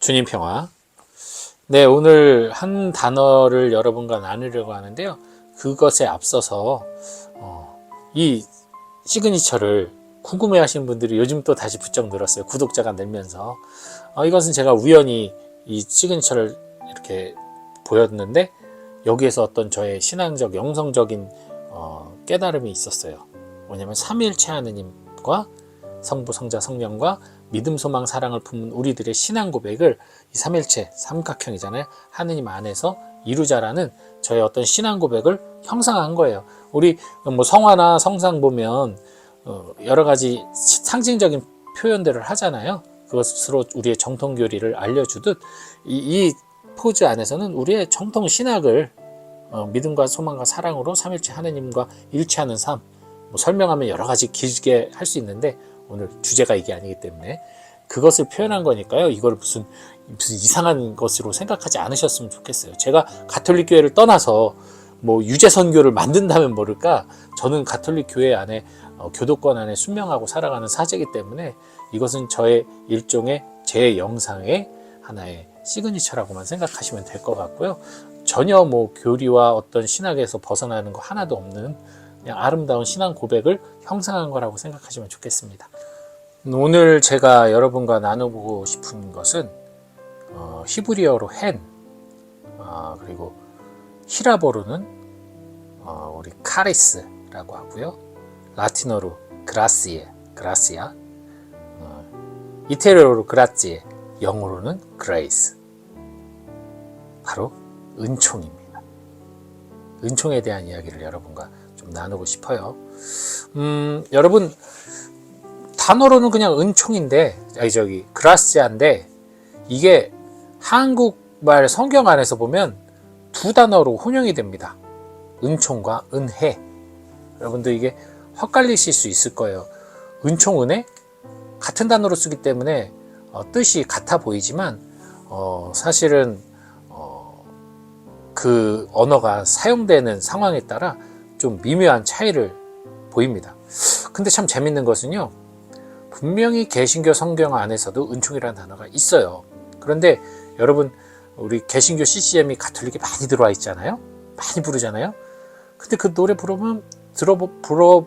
주님 평화. 네, 오늘 한 단어를 여러분과 나누려고 하는데요. 그것에 앞서서 이 시그니처를 궁금해 하시는 분들이 요즘 또 다시 부쩍 늘었어요. 구독자가 늘면서. 이것은 제가 우연히 이 시그니처를 이렇게 보였는데 여기에서 어떤 저의 신앙적, 영성적인 깨달음이 있었어요. 뭐냐면 삼위일체 하느님과 성부, 성자, 성령과 믿음, 소망, 사랑을 품은 우리들의 신앙 고백을 이 삼일체, 삼각형이잖아요. 하느님 안에서 이루자라는 저의 어떤 신앙 고백을 형상한 거예요. 우리 뭐 성화나 성상 보면 여러 가지 상징적인 표현들을 하잖아요. 그것으로 우리의 정통 교리를 알려주듯 이 포즈 안에서는 우리의 정통 신학을 믿음과 소망과 사랑으로 삼일체 하느님과 일치하는 삶, 뭐 설명하면 여러 가지 길게 할 수 있는데 오늘 주제가 이게 아니기 때문에 그것을 표현한 거니까요. 이걸 무슨 이상한 것으로 생각하지 않으셨으면 좋겠어요. 제가 가톨릭 교회를 떠나서 뭐 유재 선교를 만든다면 모를까, 저는 가톨릭 교회 안에 교도권 안에 순명하고 살아가는 사제이기 때문에 이것은 저의 일종의 제 영상의 하나의 시그니처라고만 생각하시면 될 것 같고요. 전혀 뭐 교리와 어떤 신학에서 벗어나는 거 하나도 없는 그냥 아름다운 신앙 고백을 형상한 거라고 생각하시면 좋겠습니다. 오늘 제가 여러분과 나누고 싶은 것은 히브리어로 헨, 그리고 히라보로는 우리 카리스라고 하고요. 라틴어로 그라시아, 이태리어로 그라치에, 영어로는 그레이스. 바로 은총입니다. 은총에 대한 이야기를 여러분과 좀 나누고 싶어요. 여러분, 단어로는 그냥 은총인데, 그라시아인데, 이게 한국말 성경 안에서 보면 두 단어로 혼용이 됩니다. 은총과 은혜. 여러분들 이게 헛갈리실 수 있을 거예요. 은총, 은혜? 같은 단어로 쓰기 때문에 뜻이 같아 보이지만 사실은 그 언어가 사용되는 상황에 따라 좀 미묘한 차이를 보입니다. 근데 참 재밌는 것은요, 분명히 개신교 성경 안에서도 은총이라는 단어가 있어요. 그런데 여러분, 우리 개신교 CCM이 가톨릭에 많이 들어와 있잖아요. 많이 부르잖아요. 근데 그 노래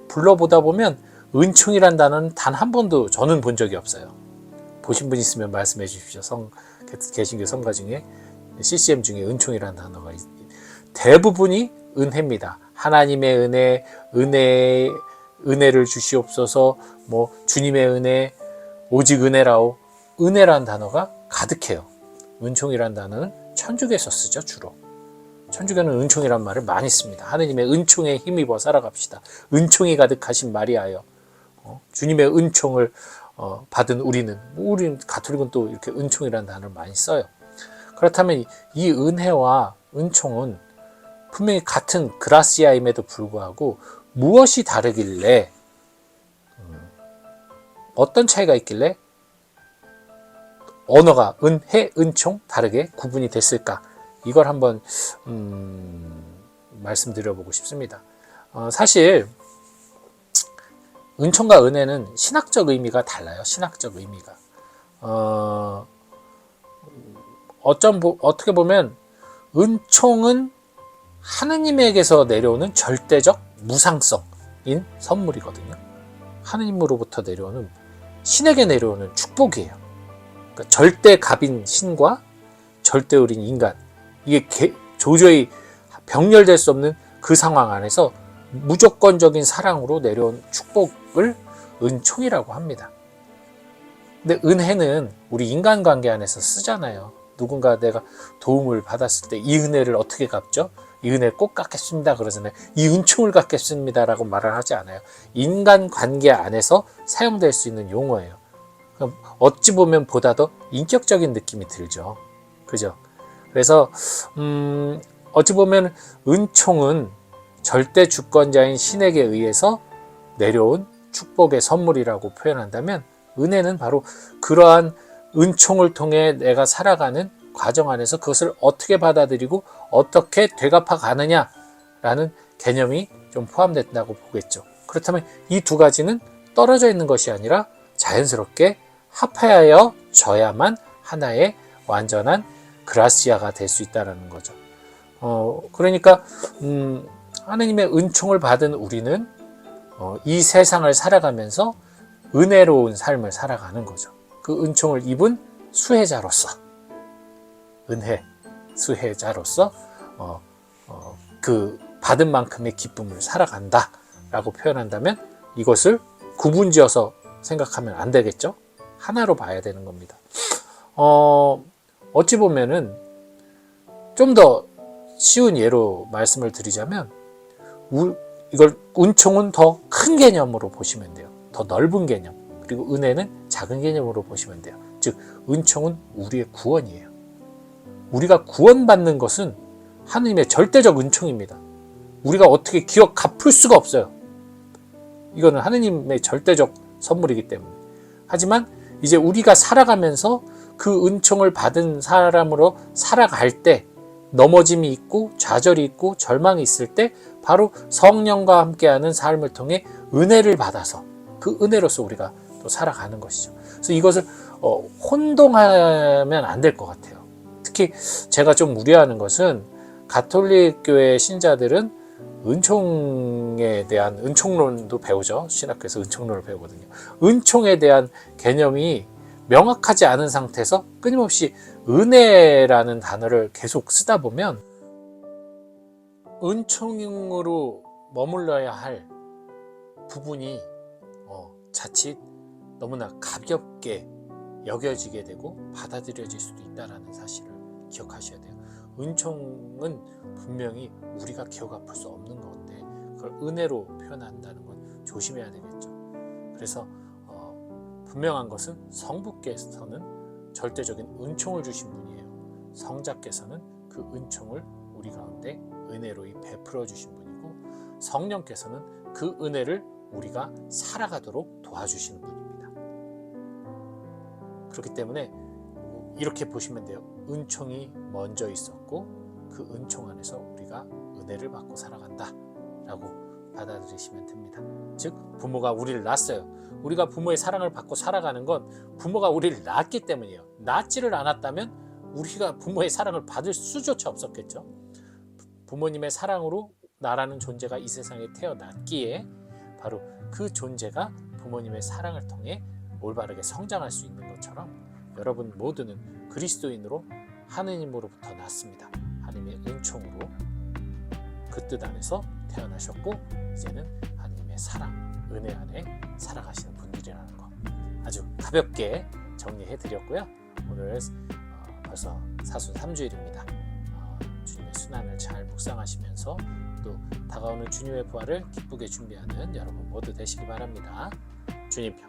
불러보다 보면 은총이라는 단어는 단 한 번도 저는 본 적이 없어요. 보신 분 있으면 말씀해 주십시오. 개신교 성가 중에, CCM 중에 은총이라는 단어가 대부분이 은혜입니다. 하나님의 은혜를 주시옵소서, 뭐 주님의 은혜, 오직 은혜라오. 은혜라는 단어가 가득해요. 은총이라는 단어는 천주교에서 쓰죠, 주로. 천주교는 은총이라는 말을 많이 씁니다. 하느님의 은총에 힘입어 살아갑시다. 은총이 가득하신 마리아여. 주님의 은총을 받은 우리는 가톨릭은 또 이렇게 은총이라는 단어를 많이 써요. 그렇다면 이 은혜와 은총은 분명히 같은 그라시아임에도 불구하고 무엇이 다르길래, 어떤 차이가 있길래 언어가 은혜, 은총 다르게 구분이 됐을까? 이걸 한번 말씀드려보고 싶습니다. 사실 은총과 은혜는 신학적 의미가 달라요. 신학적 의미가. 어떻게 보면 은총은 하느님에게서 내려오는 절대적 무상성인 선물이거든요. 하느님으로부터 내려오는, 신에게 내려오는 축복이에요. 그러니까 절대갑인 신과 절대의인 인간, 이게 도저히 병렬될 수 없는 그 상황 안에서 무조건적인 사랑으로 내려온 축복을 은총이라고 합니다. 근데 은혜는 우리 인간관계 안에서 쓰잖아요. 누군가 내가 도움을 받았을 때 이 은혜를 어떻게 갚죠? 이 은혜를 꼭 갚겠습니다 그러잖아요. 이 은총을 갚겠습니다 라고 말을 하지 않아요. 인간관계 안에서 사용될 수 있는 용어예요. 어찌 보면 보다 더 인격적인 느낌이 들죠. 그죠? 그래서 어찌 보면 은총은 절대 주권자인 신에게 의해서 내려온 축복의 선물이라고 표현한다면, 은혜는 바로 그러한 은총을 통해 내가 살아가는 과정 안에서 그것을 어떻게 받아들이고 어떻게 되갚아 가느냐라는 개념이 좀 포함된다고 보겠죠. 그렇다면 이 두 가지는 떨어져 있는 것이 아니라 자연스럽게 합하여 져야만 하나의 완전한 그라시아가 될 수 있다는 거죠. 그러니까 하느님의 은총을 받은 우리는 이 세상을 살아가면서 은혜로운 삶을 살아가는 거죠. 그 은총을 입은 수혜자로서, 은혜 수혜자로서 그 받은 만큼의 기쁨을 살아간다 라고 표현한다면 이것을 구분지어서 생각하면 안 되겠죠. 하나로 봐야 되는 겁니다. 어찌 보면은 좀 더 쉬운 예로 말씀을 드리자면 이걸 은총은 더 큰 개념으로 보시면 돼요. 더 넓은 개념. 그리고 은혜는 작은 개념으로 보시면 돼요. 즉 은총은 우리의 구원이에요. 우리가 구원받는 것은 하느님의 절대적 은총입니다. 우리가 어떻게 기억 갚을 수가 없어요. 이거는 하느님의 절대적 선물이기 때문에. 하지만 이제 우리가 살아가면서 그 은총을 받은 사람으로 살아갈 때 넘어짐이 있고 좌절이 있고 절망이 있을 때 바로 성령과 함께하는 삶을 통해 은혜를 받아서 그 은혜로서 우리가 또 살아가는 것이죠. 그래서 이것을 혼동하면 안 될 것 같아요. 특히 제가 좀 우려하는 것은 가톨릭 교회 신자들은 은총에 대한 은총론도 배우죠. 신학교에서 은총론을 배우거든요. 은총에 대한 개념이 명확하지 않은 상태에서 끊임없이 은혜라는 단어를 계속 쓰다 보면 은총으로 머물러야 할 부분이 자칫 너무나 가볍게 여겨지게 되고 받아들여질 수도 있다는 사실을 기억하셔야 돼요. 은총은 분명히 우리가 기억 갚을 수 없는 건데 그걸 은혜로 표현한다는 건 조심해야 되겠죠. 그래서 분명한 것은 성부께서는 절대적인 은총을 주신 분이에요. 성자께서는 그 은총을 우리 가운데 은혜로이 베풀어 주신 분이고 성령께서는 그 은혜를 우리가 살아가도록 도와주시는 분입니다. 그렇기 때문에 이렇게 보시면 돼요. 은총이 먼저 있었고 그 은총 안에서 우리가 은혜를 받고 살아간다 라고 받아들이시면 됩니다. 즉 부모가 우리를 낳았어요. 우리가 부모의 사랑을 받고 살아가는 건 부모가 우리를 낳았기 때문이에요. 낳지를 않았다면 우리가 부모의 사랑을 받을 수조차 없었겠죠. 부모님의 사랑으로 나라는 존재가 이 세상에 태어났기에 바로 그 존재가 부모님의 사랑을 통해 올바르게 성장할 수 있는 것처럼 여러분 모두는 그리스도인으로 하느님으로부터 났습니다. 하느님의 은총으로 그 뜻 안에서 태어나셨고 이제는 하느님의 사랑, 은혜 안에 살아가시는 분들이라는 거 아주 가볍게 정리해 드렸고요. 오늘 벌써 사순 3주일입니다. 주님의 순환을 잘 묵상하시면서 또 다가오는 주님의 부활을 기쁘게 준비하는 여러분 모두 되시기 바랍니다. 주님 평.